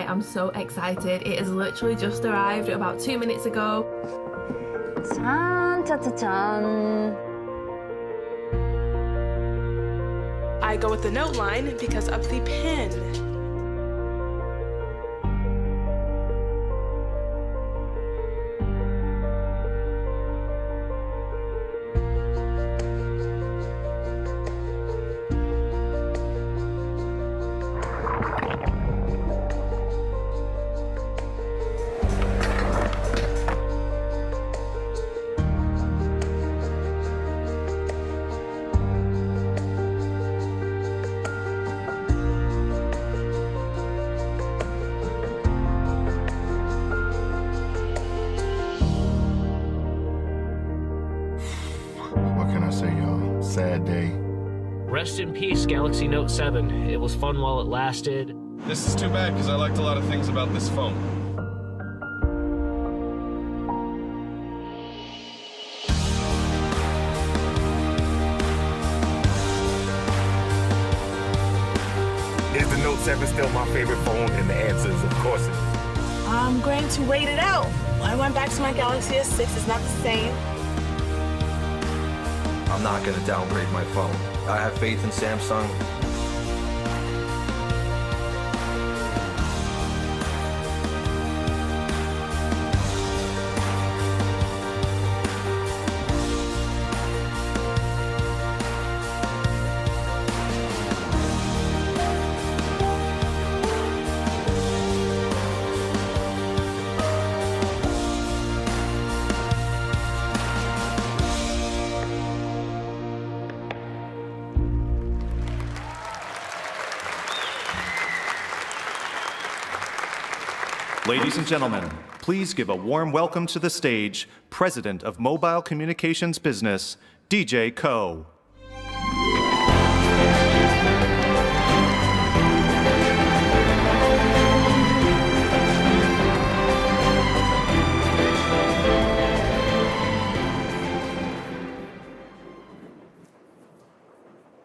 I am so excited. It has literally just arrived about 2 minutes ago. 짠. I go with the Note line because of the pen. What can I say, y'all? Sad day. Rest in peace, Galaxy Note 7. It was fun while it lasted. This is too bad because I liked a lot of things about this phone. Is the Note 7 still my favorite phone? And the answer is, of course, it is. I'm going to wait it out. I went back to my Galaxy S6. It's not the same. I'm not going to downgrade my phone. I have faith in Samsung. Ladies and gentlemen, please give a warm welcome to the stage, President of Mobile Communications Business, DJ Ko.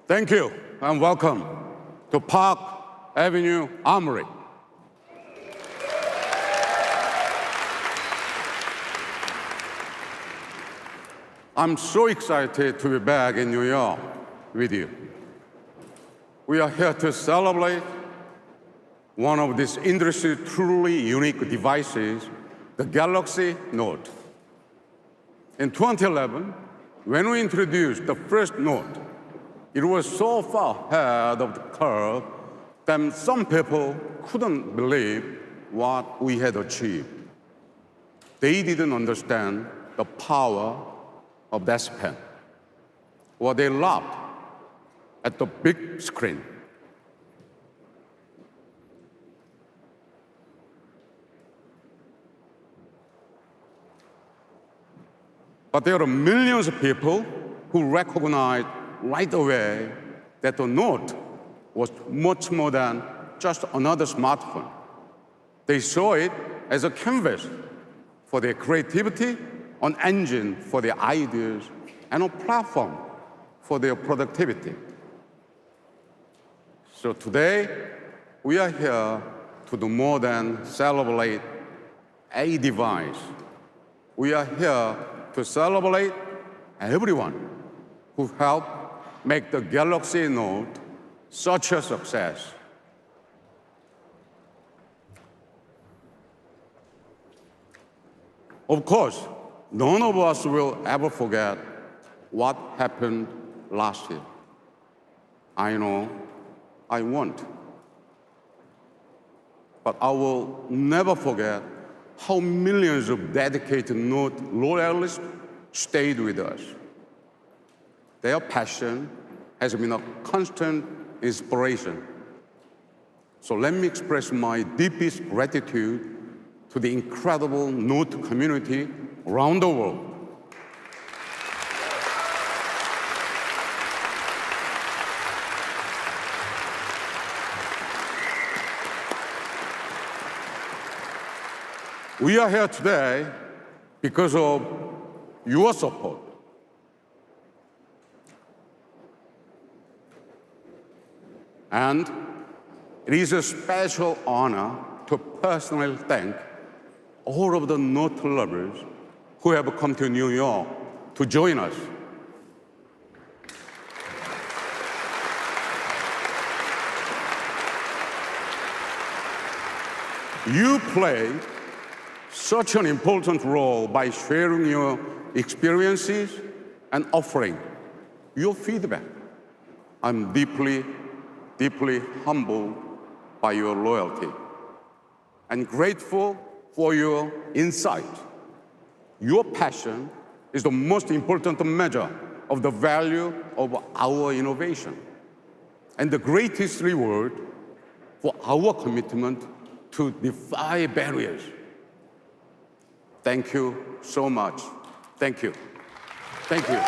Thank you and welcome to Park Avenue Armory. I'm so excited to be back in New York with you. We are here to celebrate one of this industry's truly unique devices, the Galaxy Note. In 2011, when we introduced the first Note, it was so far ahead of the curve that some people couldn't believe what we had achieved. They didn't understand the power of that pen, or they laughed at the big screen. But there are millions of people who recognized right away that the Note was much more than just another smartphone. They saw it as a canvas for their creativity, an engine for their ideas, and a platform for their productivity. So today, we are here to do more than celebrate a device. We are here to celebrate everyone who helped make the Galaxy Note such a success. Of course, none of us will ever forget what happened last year. I know I won't. But I will never forget how millions of dedicated Note loyalists stayed with us. Their passion has been a constant inspiration. So let me express my deepest gratitude to the incredible Note community around the world. We are here today because of your support. And it is a special honor to personally thank all of the Note lovers who have come to New York to join us. You play such an important role by sharing your experiences and offering your feedback. I'm deeply, deeply humbled by your loyalty and grateful for your insight. Your passion is the most important measure of the value of our innovation and the greatest reward for our commitment to defy barriers. Thank you so much. Thank you. Thank you.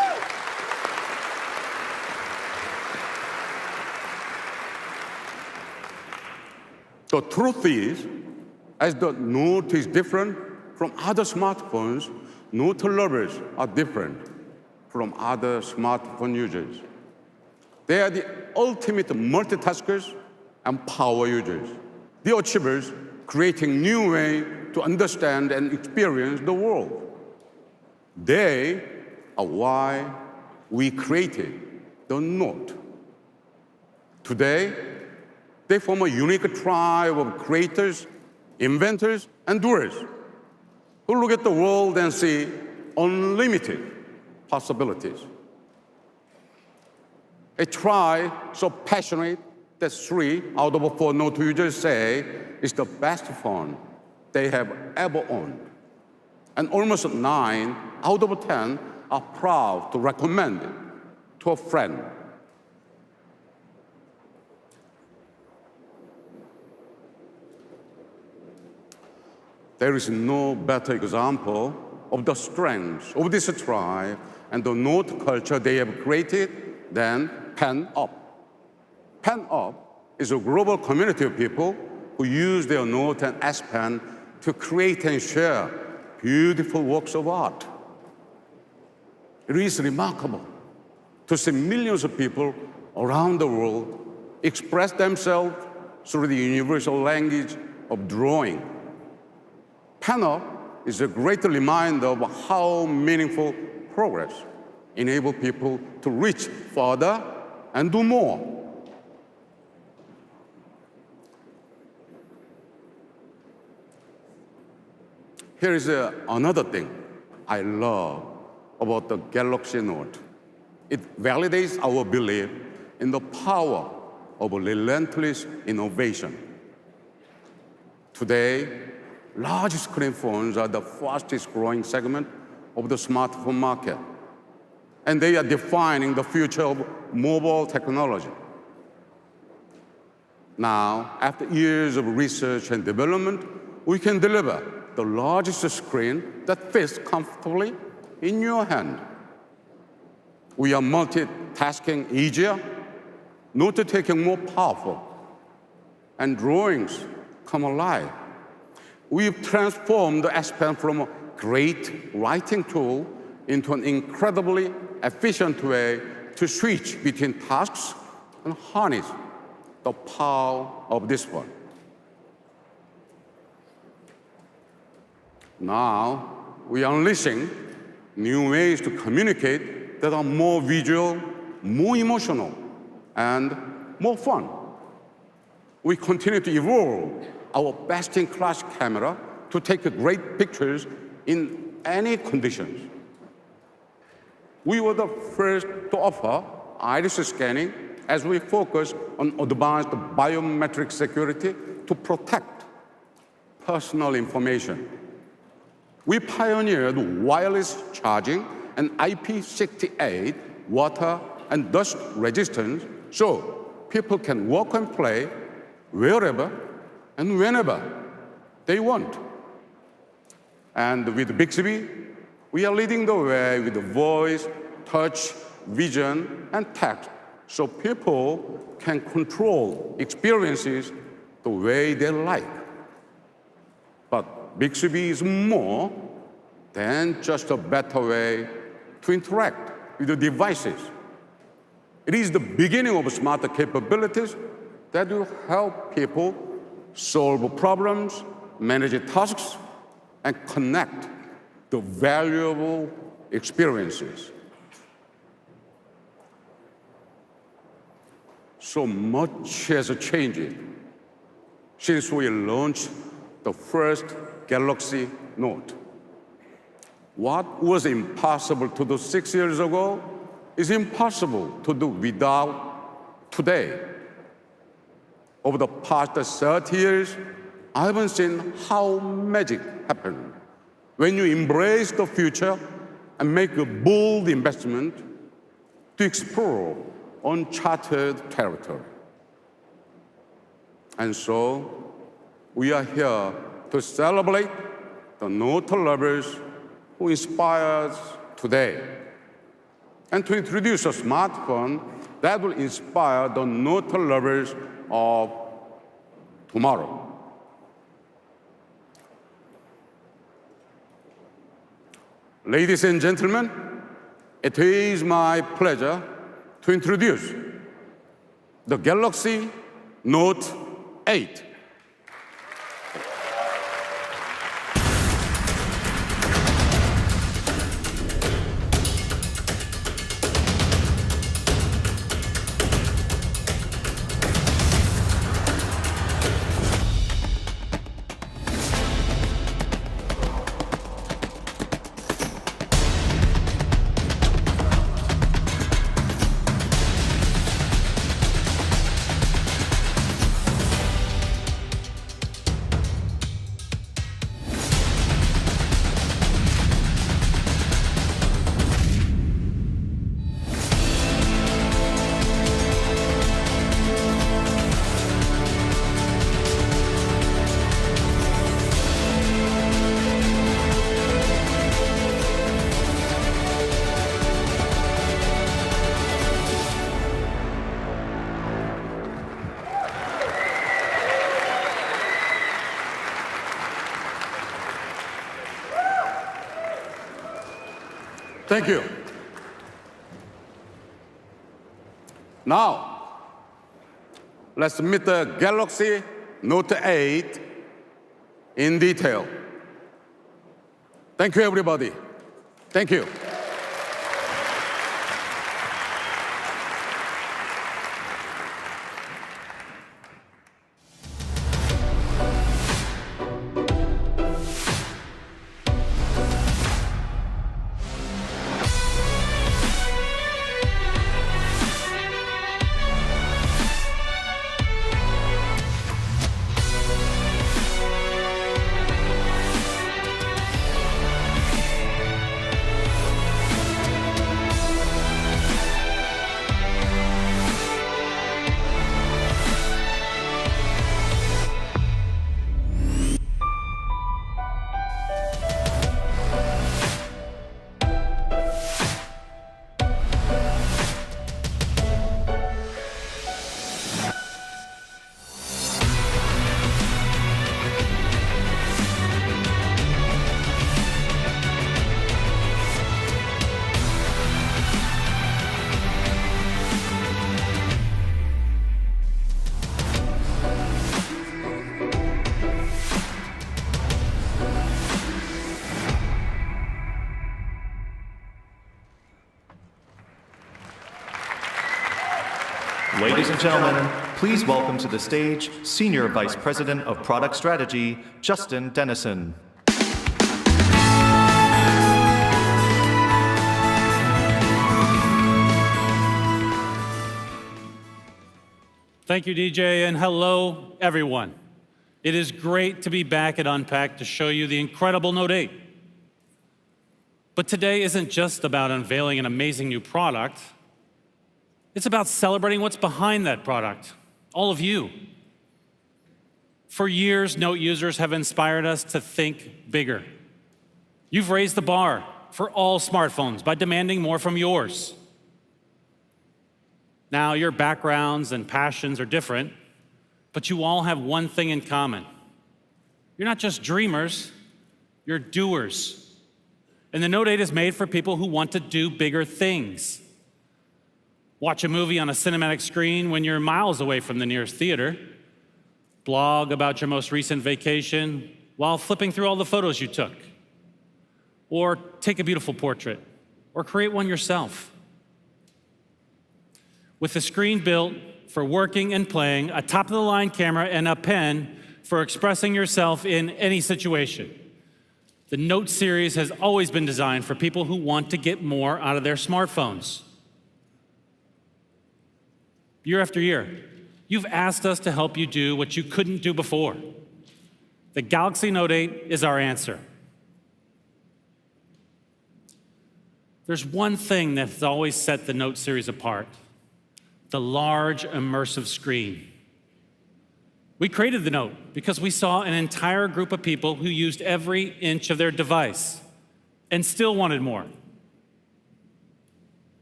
The truth is, as the Note is different from other smartphones, Note lovers are different from other smartphone users. They are the ultimate multitaskers and power users, the achievers creating new ways to understand and experience the world. They are why we created the Note. Today, they form a unique tribe of creators, inventors, and doers who look at the world and see unlimited possibilities. A tribe so passionate that 3 out of 4 Note users say it's the best phone they have ever owned. And almost 9 out of 10 are proud to recommend it to a friend. There is no better example of the strength of this tribe and the Note culture they have created than Pen Up. Pen Up is a global community of people who use their Note and S Pen to create and share beautiful works of art. It is remarkable to see millions of people around the world express themselves through the universal language of drawing. Pen Up is a great reminder of how meaningful progress enables people to reach further and do more. Here is another thing I love about the Galaxy Note. It validates our belief in the power of relentless innovation. Today, large screen phones are the fastest growing segment of the smartphone market, and they are defining the future of mobile technology. Now, after years of research and development, we can deliver the largest screen that fits comfortably in your hand. We are multitasking easier, note-taking more powerful, and drawings come alive. We've transformed the S Pen from a great writing tool into an incredibly efficient way to switch between tasks and harness the power of this one. Now, we are unleashing new ways to communicate that are more visual, more emotional, and more fun. We continue to evolve our best-in-class camera to take great pictures in any conditions. We were the first to offer iris scanning as we focus on advanced biometric security to protect personal information. We pioneered wireless charging and IP68 water and dust resistance so people can walk and play wherever and whenever they want. And with Bixby, we are leading the way with voice, touch, vision, and text so people can control experiences the way they like. But Bixby is more than just a better way to interact with the devices. It is the beginning of smarter capabilities that will help people solve problems, manage tasks, and connect the valuable experiences. So much has changed since we launched the first Galaxy Note. What was impossible to do 6 years ago is impossible to do without today. Over the past 30 years, I haven't seen how magic happened when you embrace the future and make a bold investment to explore uncharted territory. And so, we are here to celebrate the Note lovers who inspire us today, and to introduce a smartphone that will inspire the Note lovers of tomorrow. Ladies and gentlemen, it is my pleasure to introduce the Galaxy Note 8. Thank you. Now, let's meet the Galaxy Note 8 in detail. Thank you, everybody. Thank you. Ladies and gentlemen, please welcome to the stage Senior Vice President of Product Strategy, Justin Dennison. Thank you, DJ, and hello, everyone. It is great to be back at Unpacked to show you the incredible Note 8. But today isn't just about unveiling an amazing new product. It's about celebrating what's behind that product, all of you. For years, Note users have inspired us to think bigger. You've raised the bar for all smartphones by demanding more from yours. Now, your backgrounds and passions are different, but you all have one thing in common. You're not just dreamers, you're doers. And the Note 8 is made for people who want to do bigger things. Watch a movie on a cinematic screen when you're miles away from the nearest theater, blog about your most recent vacation while flipping through all the photos you took, or take a beautiful portrait, or create one yourself. With a screen built for working and playing, a top-of-the-line camera, and a pen for expressing yourself in any situation, the Note series has always been designed for people who want to get more out of their smartphones. Year after year, you've asked us to help you do what you couldn't do before. The Galaxy Note 8 is our answer. There's one thing that's always set the Note series apart: the large, immersive screen. We created the Note because we saw an entire group of people who used every inch of their device and still wanted more.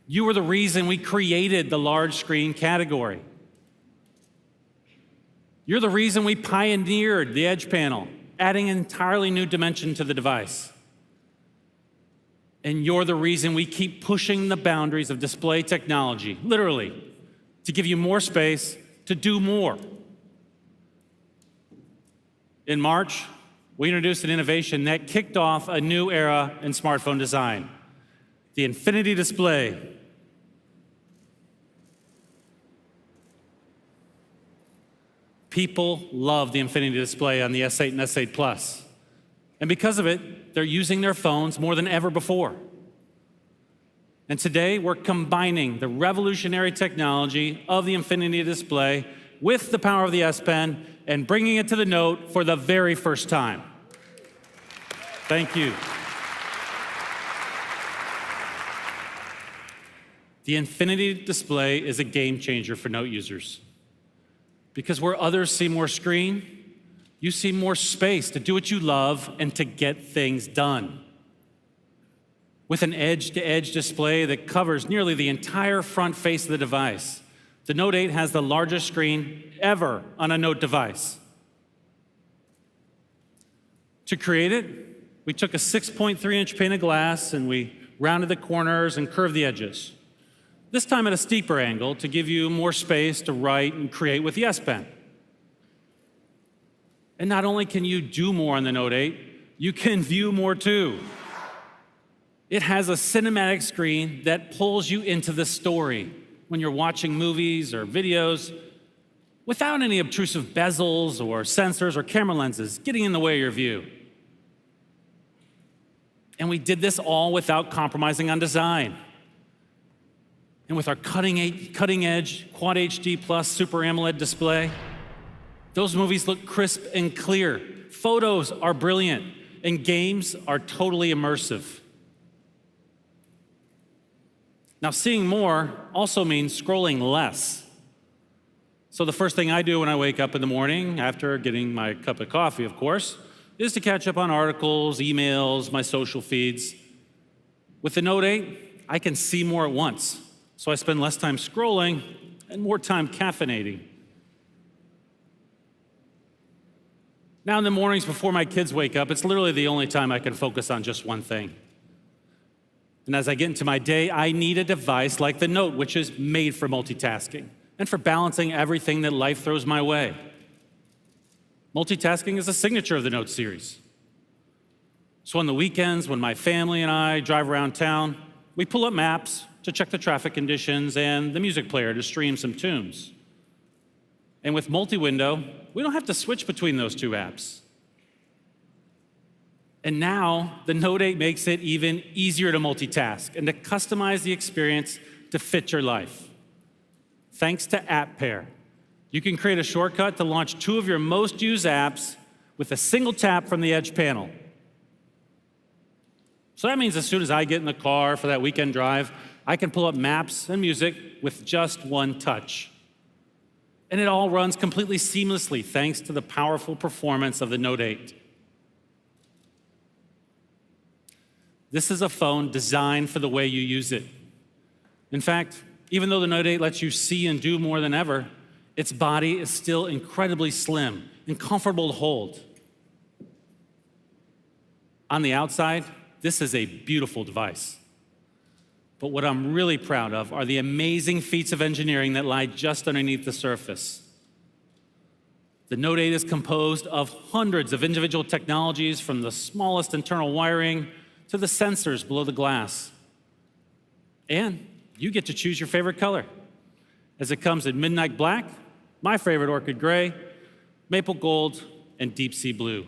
You were the reason we created the large screen category. You're the reason we pioneered the Edge panel, adding an entirely new dimension to the device. And you're the reason we keep pushing the boundaries of display technology, literally, to give you more space to do more. In March, we introduced an innovation that kicked off a new era in smartphone design: the Infinity Display. People love the Infinity Display on the S8 and S8 Plus. And because of it, they're using their phones more than ever before. And today, we're combining the revolutionary technology of the Infinity Display with the power of the S Pen and bringing it to the Note for the very first time. Thank you. The Infinity Display is a game changer for Note users, because where others see more screen, you see more space to do what you love and to get things done. With an edge-to-edge display that covers nearly the entire front face of the device, the Note 8 has the largest screen ever on a Note device. To create it, we took a 6.3-inch pane of glass and we rounded the corners and curved the edges, this time at a steeper angle to give you more space to write and create with the S Pen. And not only can you do more on the Note 8, you can view more too. It has a cinematic screen that pulls you into the story when you're watching movies or videos without any obtrusive bezels or sensors or camera lenses getting in the way of your view. And we did this all without compromising on design. And with our cutting-edge Quad HD Plus Super AMOLED display, those movies look crisp and clear. Photos are brilliant, and games are totally immersive. Now, seeing more also means scrolling less. So the first thing I do when I wake up in the morning, after getting my cup of coffee, of course, is to catch up on articles, emails, my social feeds. With the Note 8, I can see more at once, so I spend less time scrolling and more time caffeinating. Now in the mornings before my kids wake up, it's literally the only time I can focus on just one thing. And as I get into my day, I need a device like the Note, which is made for multitasking and for balancing everything that life throws my way. Multitasking is a signature of the Note series. So on the weekends, when my family and I drive around town, we pull up maps to check the traffic conditions and the music player to stream some tunes. And with multi-window, we don't have to switch between those two apps. And now, the Note 8 makes it even easier to multitask and to customize the experience to fit your life. Thanks to App Pair, you can create a shortcut to launch two of your most used apps with a single tap from the Edge panel. So that means as soon as I get in the car for that weekend drive, I can pull up maps and music with just one touch. And it all runs completely seamlessly thanks to the powerful performance of the Note 8. This is a phone designed for the way you use it. In fact, even though the Note 8 lets you see and do more than ever, its body is still incredibly slim and comfortable to hold. On the outside, this is a beautiful device. But what I'm really proud of are the amazing feats of engineering that lie just underneath the surface. The Note8 is composed of hundreds of individual technologies, from the smallest internal wiring to the sensors below the glass. And you get to choose your favorite color, as it comes in midnight black, my favorite orchid gray, maple gold, and deep sea blue.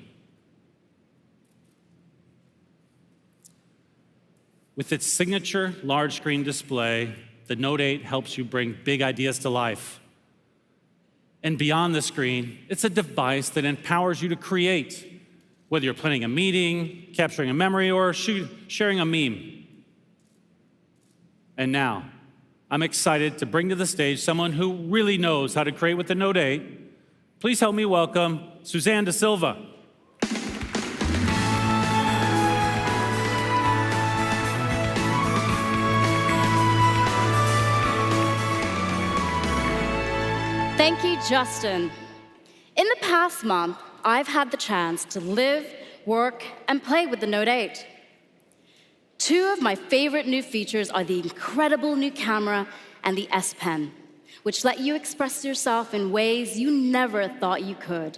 With its signature large screen display, the Note8 helps you bring big ideas to life. And beyond the screen, it's a device that empowers you to create, whether you're planning a meeting, capturing a memory, or sharing a meme. And now, I'm excited to bring to the stage someone who really knows how to create with the Note8. Please help me welcome Suzanne Da Silva. Thank you, Justin. In the past month, I've had the chance to live, work, and play with the Note8. Two of my favorite new features are the incredible new camera and the S Pen, which let you express yourself in ways you never thought you could.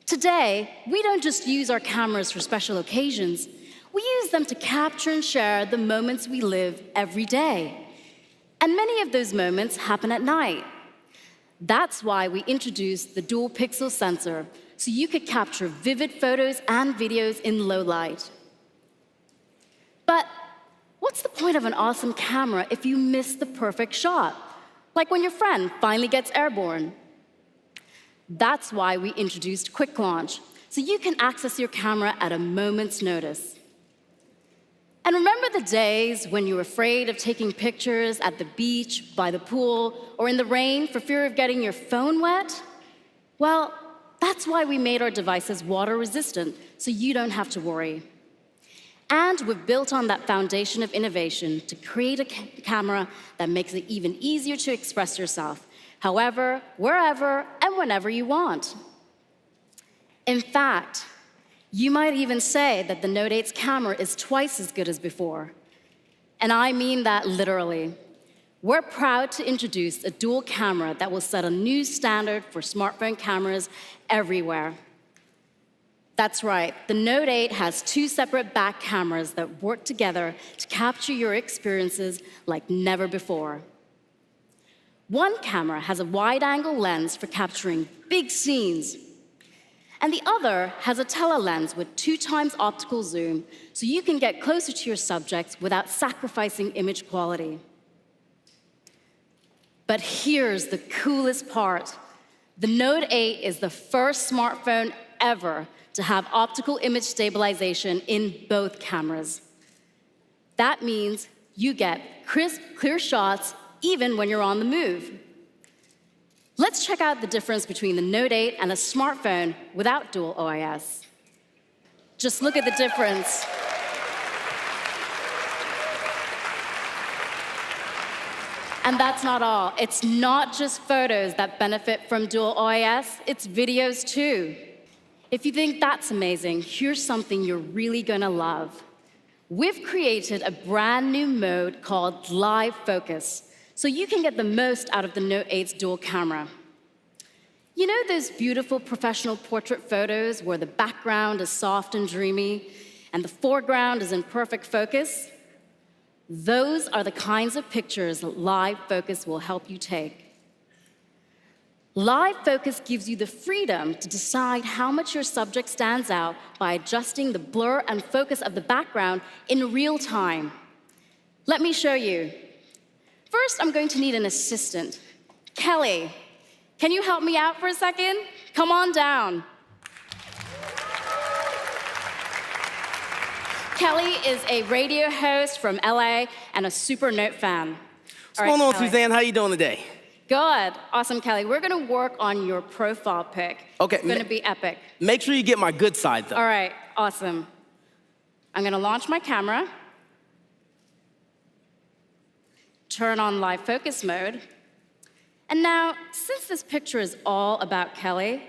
Today, we don't just use our cameras for special occasions. We use them to capture and share the moments we live every day. And many of those moments happen at night. That's why we introduced the dual pixel sensor, so you could capture vivid photos and videos in low light. But what's the point of an awesome camera if you miss the perfect shot? Like when your friend finally gets airborne. That's why we introduced Quick Launch, so you can access your camera at a moment's notice. And remember the days when you were afraid of taking pictures at the beach, by the pool, or in the rain for fear of getting your phone wet? Well, that's why we made our devices water-resistant, so you don't have to worry. And we've built on that foundation of innovation to create a camera that makes it even easier to express yourself, however, wherever, and whenever you want. In fact, you might even say that the Note8's camera is twice as good as before. And I mean that literally. We're proud to introduce a dual camera that will set a new standard for smartphone cameras everywhere. That's right, the Note8 has two separate back cameras that work together to capture your experiences like never before. One camera has a wide-angle lens for capturing big scenes, and the other has a telelens with 2x optical zoom, so you can get closer to your subjects without sacrificing image quality. But here's the coolest part. The Note8 is the first smartphone ever to have optical image stabilization in both cameras. That means you get crisp, clear shots even when you're on the move. Let's check out the difference between the Note8 and a smartphone without dual OIS. Just look at the difference. And that's not all. It's not just photos that benefit from dual OIS, it's videos too. If you think that's amazing, here's something you're really gonna love. We've created a brand new mode called Live Focus, so you can get the most out of the Note8's dual camera. You know those beautiful professional portrait photos where the background is soft and dreamy and the foreground is in perfect focus? Those are the kinds of pictures Live Focus will help you take. Live Focus gives you the freedom to decide how much your subject stands out by adjusting the blur and focus of the background in real time. Let me show you. First, I'm going to need an assistant. Kelly, can you help me out for a second? Come on down. Kelly is a radio host from LA and a super Note fan. What's going on, Suzanne? How you doing today? Good. Awesome, Kelly. We're going to work on your profile pic. Okay. It's going to be epic. Make sure you get my good side, though. All right. Awesome. I'm going to launch my camera, turn on live focus mode, and now, since this picture is all about Kelly,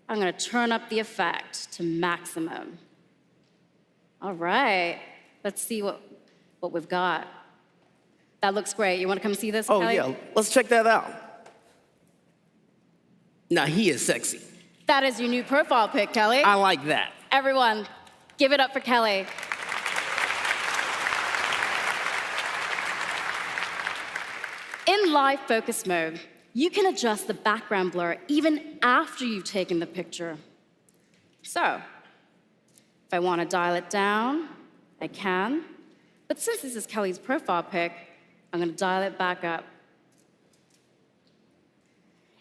I'm going to turn up the effect to maximum. All right. Let's see what we've got. That looks great. You want to come see this, Kelly? Oh, yeah. Let's check that out. Now, he is sexy. That is your new profile pic, Kelly. I like that. Everyone, give it up for Kelly. In live focus mode, you can adjust the background blur even after you've taken the picture. So, if I want to dial it down, I can. But since this is Kelly's profile pic, I'm going to dial it back up.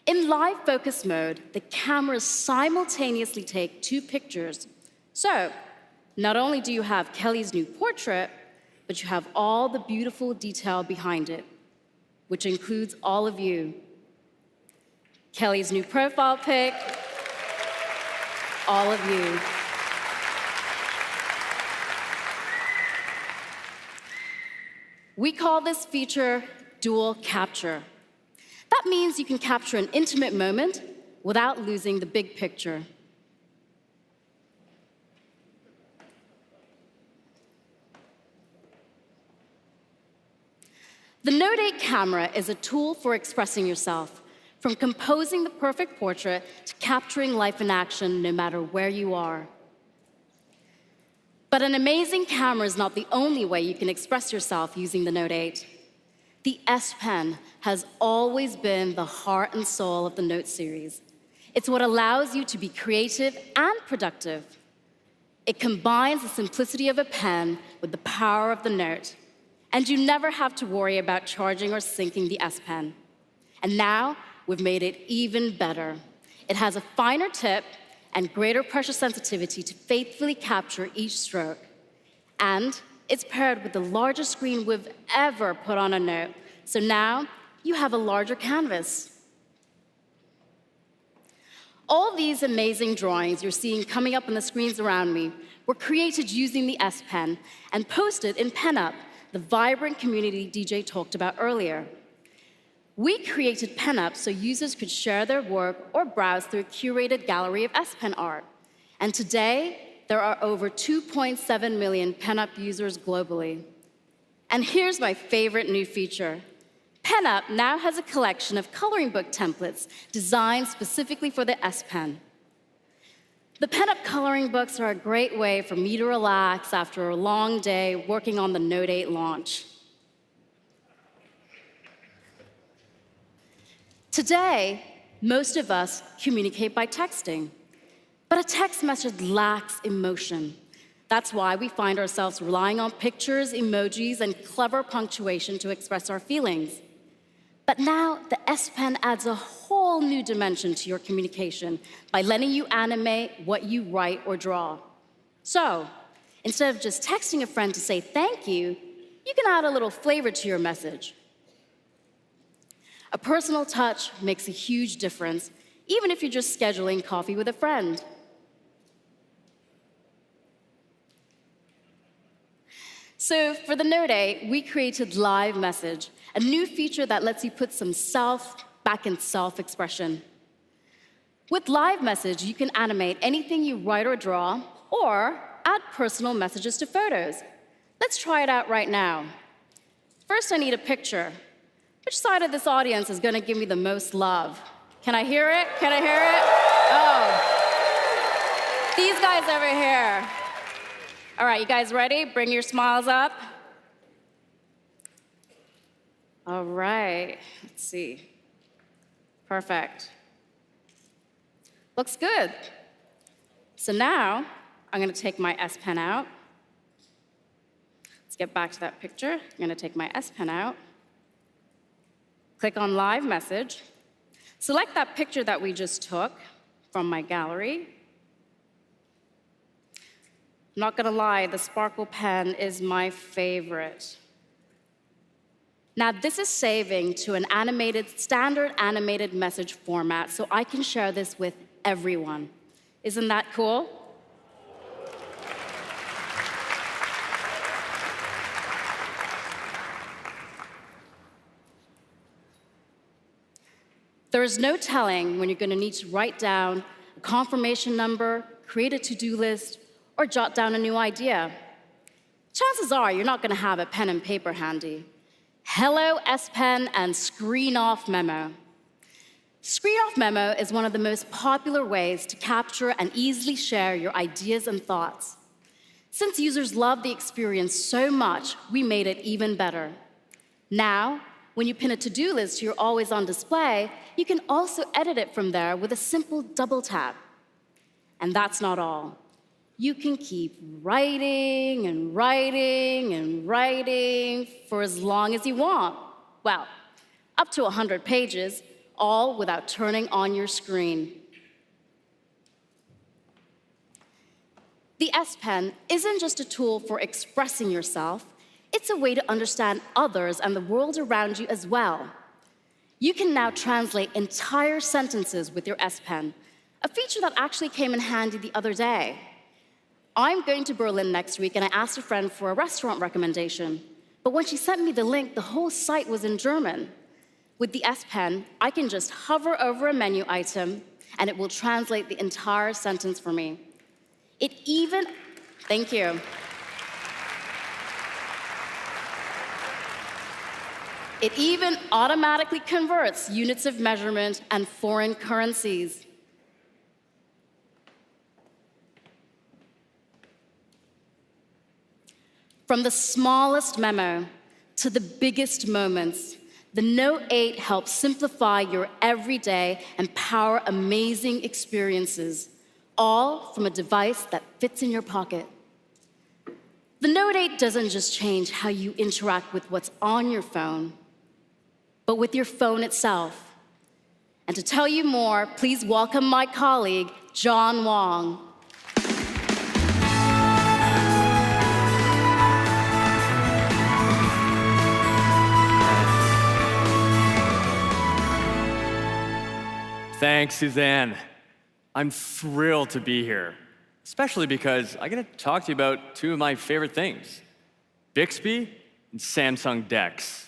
In live focus mode, the cameras simultaneously take 2 pictures. So, not only do you have Kelly's new portrait, but you have all the beautiful detail behind it, which includes all of you. Kelly's new profile pic, all of you. We call this feature dual capture. That means you can capture an intimate moment without losing the big picture. The Note8 camera is a tool for expressing yourself, from composing the perfect portrait to capturing life in action no matter where you are. But an amazing camera is not the only way you can express yourself using the Note8. The S Pen has always been the heart and soul of the Note series. It's what allows you to be creative and productive. It combines the simplicity of a pen with the power of the Note, and you never have to worry about charging or syncing the S Pen. And now, we've made it even better. It has a finer tip and greater pressure sensitivity to faithfully capture each stroke. And it's paired with the largest screen we've ever put on a Note, so now you have a larger canvas. All these amazing drawings you're seeing coming up on the screens around me were created using the S Pen and posted in PenUp, the vibrant community DJ talked about earlier. We created PenUp so users could share their work or browse through a curated gallery of S Pen art. And today, there are over 2.7 million PenUp users globally. And here's my favorite new feature. PenUp now has a collection of coloring book templates designed specifically for the S Pen. The PenUp coloring books are a great way for me to relax after a long day working on the Note8 launch. Today, most of us communicate by texting. But a text message lacks emotion. That's why we find ourselves relying on pictures, emojis, and clever punctuation to express our feelings. But now, the S Pen adds a whole new dimension to your communication by letting you animate what you write or draw. So, instead of just texting a friend to say thank you, you can add a little flavor to your message. A personal touch makes a huge difference, even if you're just scheduling coffee with a friend. So for the Note8, we created Live Message, a new feature that lets you put some self back in self-expression. With Live Message, you can animate anything you write or draw, or add personal messages to photos. Let's try it out right now. First, I need a picture. Which side of this audience is going to give me the most love? Can I hear it? Can I hear it? Oh. These guys over here. All right, you guys ready? Bring your smiles up. All right, let's see. Perfect. Looks good. So now, I'm going to take my S Pen out. Let's get back to that picture. I'm going to take my S Pen out. Click on Live Message. Select that picture that we just took from my gallery. I'm not gonna lie, the Sparkle pen is my favorite. Now, this is saving to an standard animated message format, so I can share this with everyone. Isn't that cool? There is no telling when you're going to need to write down a confirmation number, create a to-do list, or jot down a new idea. Chances are you're not going to have a pen and paper handy. Hello, S Pen and screen off memo. Screen-off memo is one of the most popular ways to capture and easily share your ideas and thoughts. Since users love the experience so much, we made it even better. Now, when you pin a to-do list to your always-on display, you can also edit it from there with a simple double tap. And that's not all. You can keep writing and writing and writing for as long as you want. Well, up to 100 pages, all without turning on your screen. The S Pen isn't just a tool for expressing yourself, it's a way to understand others and the world around you as well. You can now translate entire sentences with your S Pen, a feature that actually came in handy the other day. I'm going to Berlin next week, and I asked a friend for a restaurant recommendation. But when she sent me the link, the whole site was in German. With the S Pen, I can just hover over a menu item, and it will translate the entire sentence for me. Thank you. It even automatically converts units of measurement and foreign currencies. From the smallest memo to the biggest moments, the Note 8 helps simplify your everyday and power amazing experiences, all from a device that fits in your pocket. The Note 8 doesn't just change how you interact with what's on your phone, but with your phone itself. And to tell you more, please welcome my colleague, John Wong. Thanks, Suzanne. I'm thrilled to be here, especially because I get to talk to you about two of my favorite things, Bixby and Samsung DeX.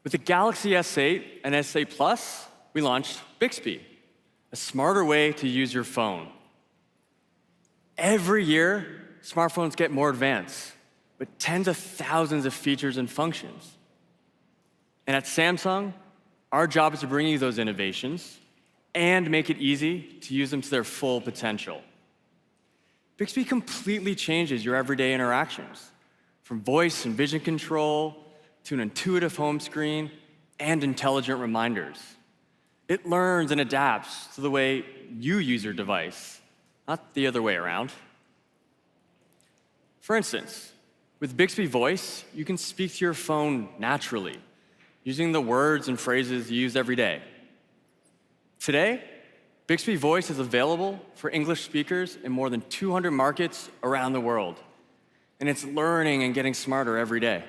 With the Galaxy S8 and S8 Plus, we launched Bixby, a smarter way to use your phone. Every year, smartphones get more advanced, with tens of thousands of features and functions. And at Samsung, our job is to bring you those innovations and make it easy to use them to their full potential. Bixby completely changes your everyday interactions, from voice and vision control to an intuitive home screen and intelligent reminders. It learns and adapts to the way you use your device, not the other way around. For instance, with Bixby Voice, you can speak to your phone naturally, using the words and phrases you use every day. Today, Bixby Voice is available for English speakers in more than 200 markets around the world, and it's learning and getting smarter every day.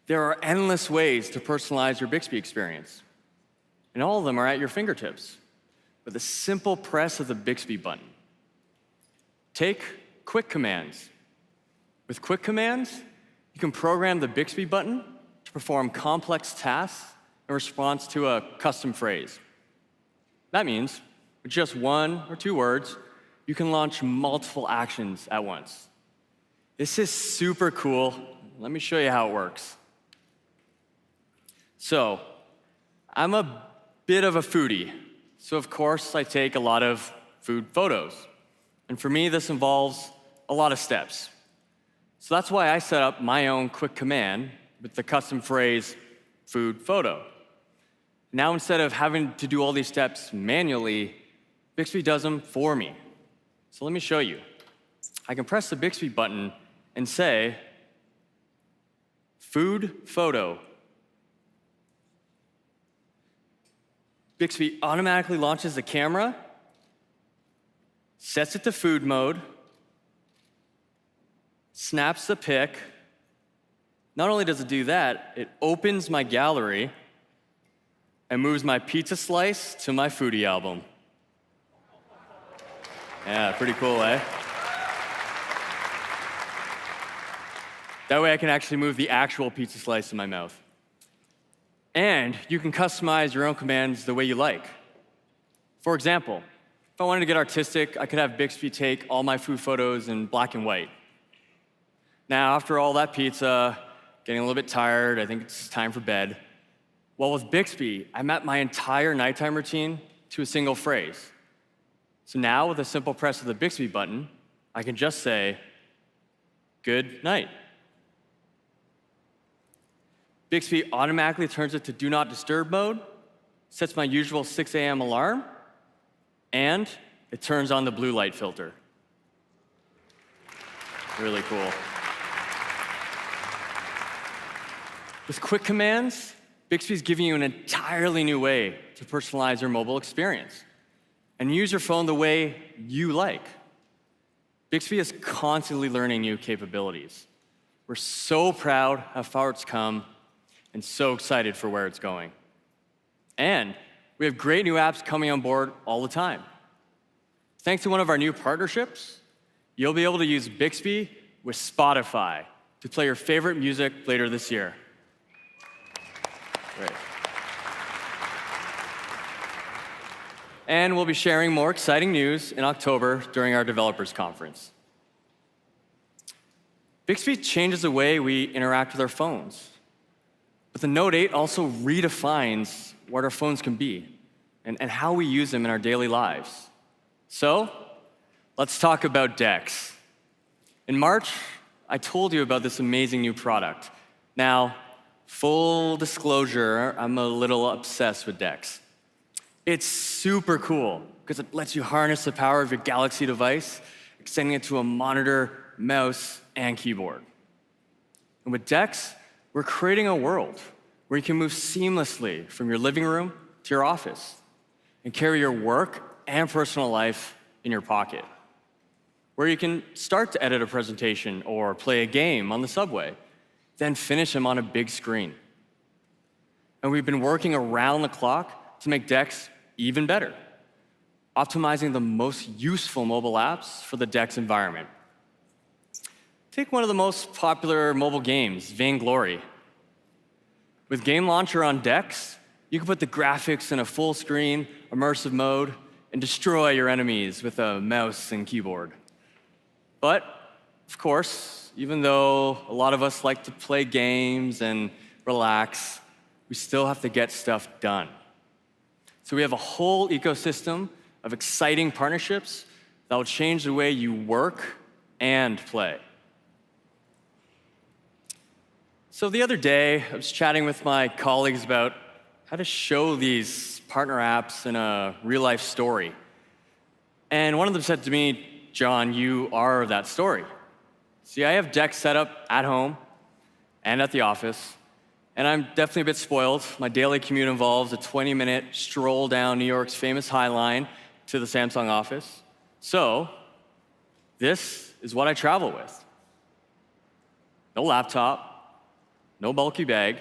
There are endless ways to personalize your Bixby experience, and all of them are at your fingertips with a simple press of the Bixby button. Take Quick Commands. With Quick Commands, you can program the Bixby button to perform complex tasks in response to a custom phrase. That means, with just one or two words, you can launch multiple actions at once. This is super cool. Let me show you how it works. So, I'm a bit of a foodie, so of course I take a lot of food photos. And for me, this involves a lot of steps. So that's why I set up my own quick command with the custom phrase, food photo. Now instead of having to do all these steps manually, Bixby does them for me. So let me show you. I can press the Bixby button and say, food photo. Bixby automatically launches the camera, sets it to food mode, snaps the pic. Not only does it do that, it opens my gallery and moves my pizza slice to my foodie album. Yeah, pretty cool, eh? That way I can actually move the actual pizza slice in my mouth. And you can customize your own commands the way you like. For example, if I wanted to get artistic, I could have Bixby take all my food photos in black and white. Now, after all that pizza, getting a little bit tired, I think it's time for bed. Well, with Bixby, I mapped my entire nighttime routine to a single phrase. So now, with a simple press of the Bixby button, I can just say, good night. Bixby automatically turns it to do not disturb mode, sets my usual 6 a.m. alarm, and it turns on the blue light filter. Really cool. With quick commands, Bixby's giving you an entirely new way to personalize your mobile experience and use your phone the way you like. Bixby is constantly learning new capabilities. We're so proud how far it's come and so excited for where it's going. And we have great new apps coming on board all the time. Thanks to one of our new partnerships, you'll be able to use Bixby with Spotify to play your favorite music later this year. Great. And we'll be sharing more exciting news in October during our developers conference. Bixby changes the way we interact with our phones. But the Note 8 also redefines what our phones can be and how we use them in our daily lives. So, let's talk about DeX. In March, I told you about this amazing new product. Now, full disclosure, I'm a little obsessed with DeX. It's super cool because it lets you harness the power of your Galaxy device, extending it to a monitor, mouse, and keyboard. And with DeX, we're creating a world where you can move seamlessly from your living room to your office and carry your work and personal life in your pocket. Where you can start to edit a presentation or play a game on the subway, then finish them on a big screen. And we've been working around the clock to make DeX even better, optimizing the most useful mobile apps for the DeX environment. Take one of the most popular mobile games, Vainglory. With Game Launcher on DeX, you can put the graphics in a full screen, immersive mode, and destroy your enemies with a mouse and keyboard. But, of course, even though a lot of us like to play games and relax, we still have to get stuff done. So we have a whole ecosystem of exciting partnerships that will change the way you work and play. So the other day, I was chatting with my colleagues about how to show these partner apps in a real-life story. And one of them said to me, John, you are that story. See, I have DeX set up at home and at the office, and I'm definitely a bit spoiled. My daily commute involves a 20-minute stroll down New York's famous High Line to the Samsung office. So this is what I travel with. No laptop, no bulky bag.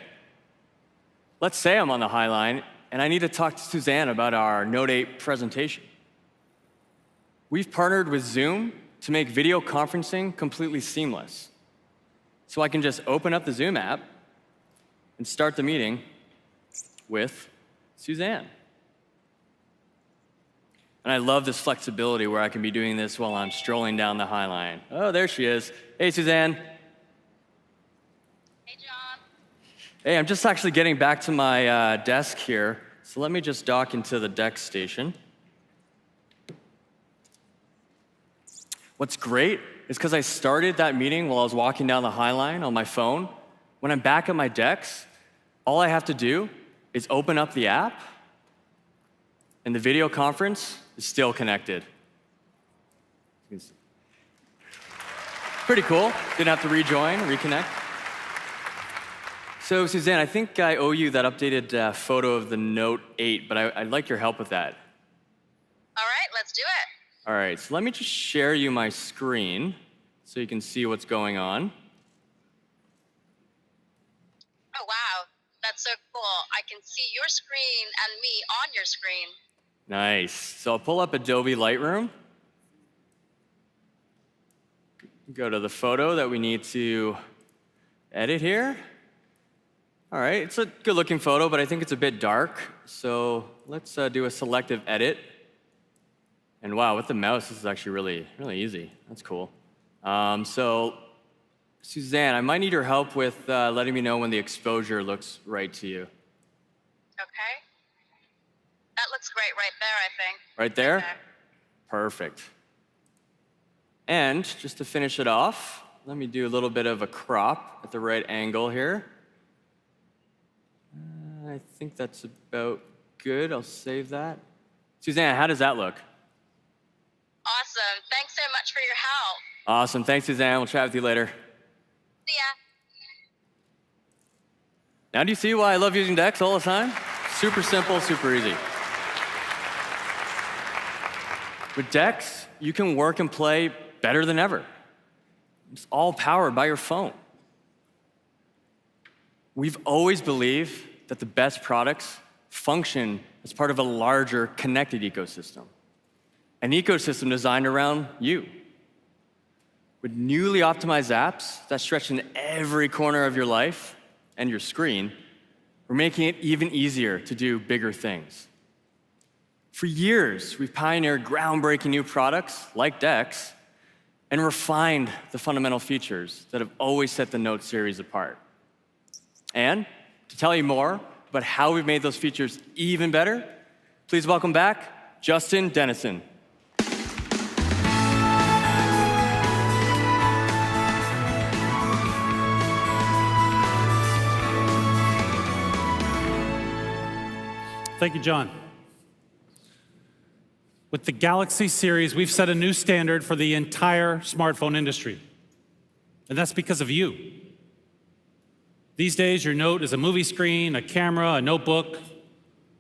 Let's say I'm on the High Line and I need to talk to Suzanne about our Note 8 presentation. We've partnered with Zoom to make video conferencing completely seamless. So I can just open up the Zoom app and start the meeting with Suzanne. And I love this flexibility where I can be doing this while I'm strolling down the High Line. Oh, there she is. Hey, Suzanne. Hey, John. Hey, I'm just actually getting back to my desk here. So let me just dock into the DeX station. What's great is because I started that meeting while I was walking down the High Line on my phone. When I'm back at my DeX, all I have to do is open up the app, and the video conference is still connected. Pretty cool. Didn't have to rejoin, reconnect. So, Suzanne, I think I owe you that updated photo of the Note 8, but I'd like your help with that. All right, let's do it. All right, so let me just share you my screen so you can see what's going on. Oh, wow. That's so cool. I can see your screen and me on your screen. Nice. So I'll pull up Adobe Lightroom. Go to the photo that we need to edit here. All right, it's a good-looking photo, but I think it's a bit dark. So let's do a selective edit. And wow, with the mouse, this is actually really easy. That's cool. So Suzanne, I might need your help with letting me know when the exposure looks right to you. Okay. That looks great right there, I think. Right there? Perfect. And just to finish it off, let me do a little bit of a crop at the right angle here. I think that's about good. I'll save that. Suzanne, how does that look? Awesome. Thanks so much for your help. Awesome. Thanks, Suzanne. We'll chat with you later. See ya. Now do you see why I love using DeX all the time? Super simple, super easy. With DeX, you can work and play better than ever. It's all powered by your phone. We've always believed that the best products function as part of a larger connected ecosystem, an ecosystem designed around you. With newly optimized apps that stretch in every corner of your life and your screen, we're making it even easier to do bigger things. For years, we've pioneered groundbreaking new products like DeX and refined the fundamental features that have always set the Note series apart. And to tell you more about how we've made those features even better, please welcome back Justin Dennison. Thank you, John. With the Galaxy series, we've set a new standard for the entire smartphone industry. And that's because of you. These days, your Note is a movie screen, a camera, a notebook,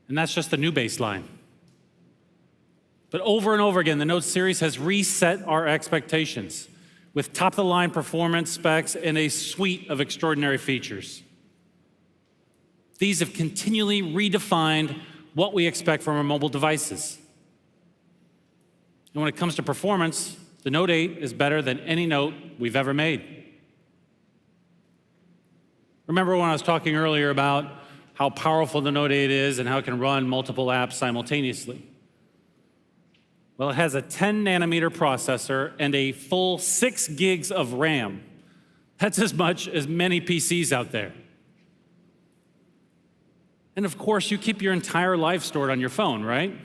and that's just the new baseline. But over and over again, the Note series has reset our expectations with top-of-the-line performance specs and a suite of extraordinary features. These have continually redefined what we expect from our mobile devices. And when it comes to performance, the Note 8 is better than any Note we've ever made. Remember when I was talking earlier about how powerful the Note 8 is and how it can run multiple apps simultaneously? Well, it has a 10-nanometer processor and a full 6 gigs of RAM. That's as much as many PCs out there. And of course, you keep your entire life stored on your phone, right?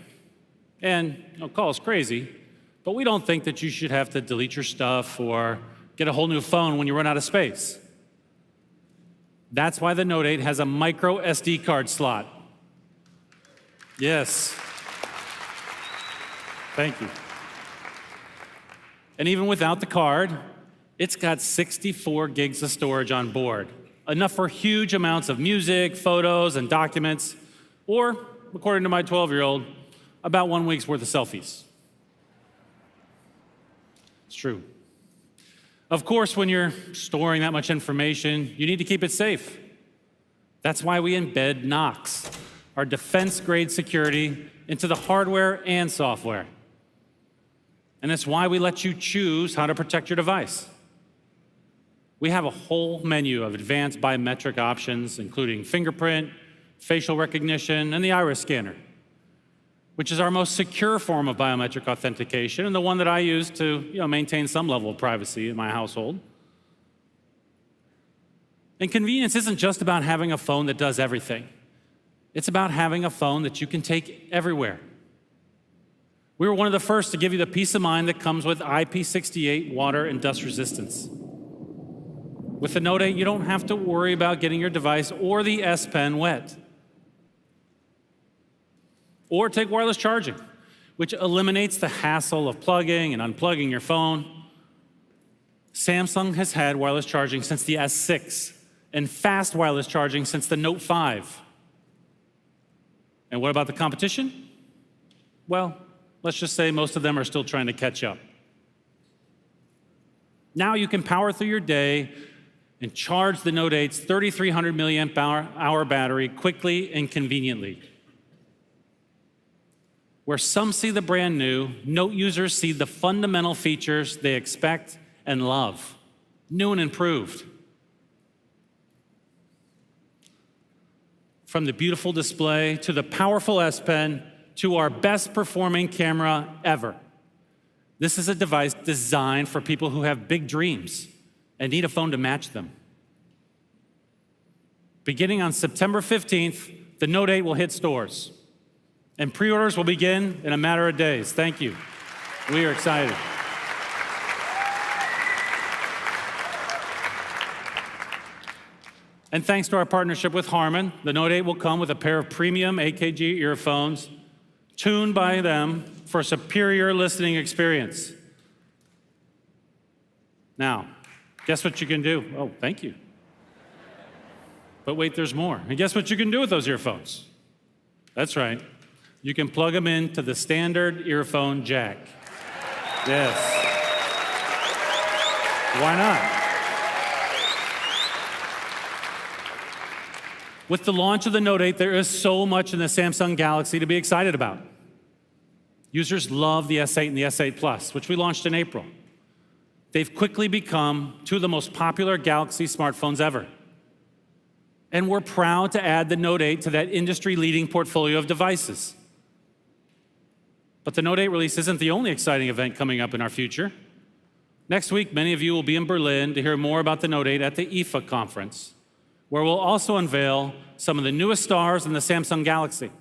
And call us crazy, but we don't think that you should have to delete your stuff or get a whole new phone when you run out of space. That's why the Note 8 has a micro SD card slot. Yes. Thank you. And even without the card, it's got 64 gigs of storage on board, enough for huge amounts of music, photos, and documents, or, according to my 12-year-old, about 1 week's worth of selfies. It's true. Of course, when you're storing that much information, you need to keep it safe. That's why we embed Knox, our defense-grade security, into the hardware and software. And it's why we let you choose how to protect your device. We have a whole menu of advanced biometric options, including fingerprint, facial recognition, and the iris scanner, which is our most secure form of biometric authentication and the one that I use to maintain some level of privacy in my household. And convenience isn't just about having a phone that does everything. It's about having a phone that you can take everywhere. We were one of the first to give you the peace of mind that comes with IP68 water and dust resistance. With the Note 8, you don't have to worry about getting your device or the S Pen wet. Or take wireless charging, which eliminates the hassle of plugging and unplugging your phone. Samsung has had wireless charging since the S6 and fast wireless charging since the Note 5. And what about the competition? Well, let's just say most of them are still trying to catch up. Now you can power through your day and charge the Note 8's 3,300 milliamp hour battery quickly and conveniently. Where some see the brand new, Note users see the fundamental features they expect and love, new and improved. From the beautiful display to the powerful S Pen to our best performing camera ever. This is a device designed for people who have big dreams and need a phone to match them. Beginning on September 15th, the Note 8 will hit stores, and pre-orders will begin in a matter of days. Thank you. We are excited. And thanks to our partnership with Harman, the Note 8 will come with a pair of premium AKG earphones tuned by them for a superior listening experience. Now, guess what you can do? Oh, thank you. But wait, there's more. And guess what you can do with those earphones? That's right. You can plug them into the standard earphone jack. Yes. Why not? With the launch of the Note 8, there is so much in the Samsung Galaxy to be excited about. Users love the S8 and the S8 Plus, which we launched in April. They've quickly become two of the most popular Galaxy smartphones ever. And we're proud to add the Note 8 to that industry-leading portfolio of devices. But the Note 8 release isn't the only exciting event coming up in our future. Next week, many of you will be in Berlin to hear more about the Note 8 at the IFA conference, where we'll also unveil some of the newest stars in the Samsung Galaxy.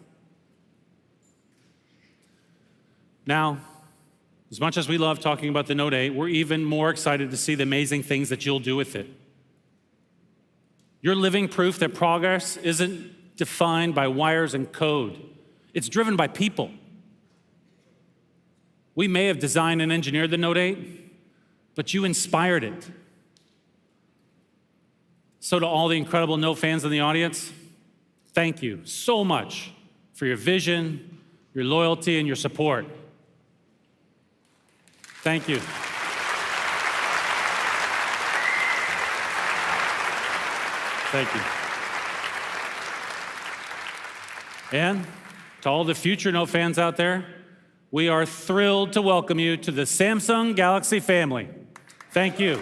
Now, as much as we love talking about the Note 8, we're even more excited to see the amazing things that you'll do with it. You're living proof that progress isn't defined by wires and code. It's driven by people. We may have designed and engineered the Note 8, but you inspired it. So to all the incredible Note fans in the audience, thank you so much for your vision, your loyalty, and your support. Thank you. Thank you. And to all the future Note fans out there, we are thrilled to welcome you to the Samsung Galaxy family. Thank you.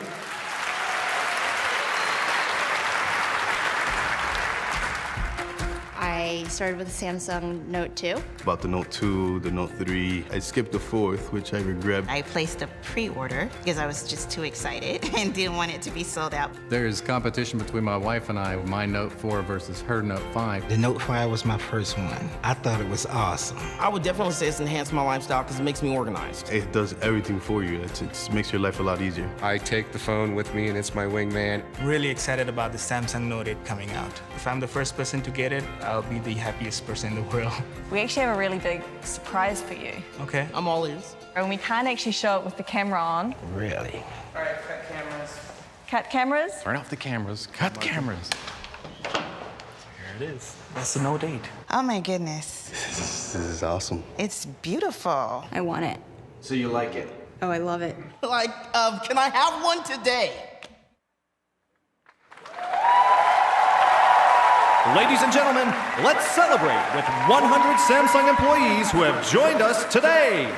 I started with the Samsung Note 2. About the Note 2, the Note 3. I skipped the 4th, which I regret. I placed a pre-order because I was just too excited and didn't want it to be sold out. There's competition between my wife and I, my Note 4 versus her Note 5. The Note 5 was my first one. I thought it was awesome. I would definitely say it's enhanced my lifestyle because it makes me organized. It does everything for you. It makes your life a lot easier. I take the phone with me and it's my wingman. Really excited about the Samsung Note 8 coming out. If I'm the first person to get it, I'll be the happiest person in the world. We actually have a really big surprise for you. Okay. I'm all ears. And we can't actually show it with the camera on. Really? All right, cut cameras. Cut cameras? Turn off the cameras. Cut cameras. Here it is. That's the Note 8. Oh my goodness. This is awesome. It's beautiful. I want it. So you like it? Oh, I love it. Can I have one today? Ladies and gentlemen, let's celebrate with 100 Samsung employees who have joined us today.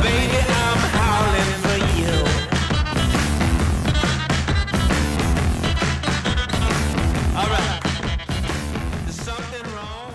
baby, I'm howling for you. All right. There's something wrong.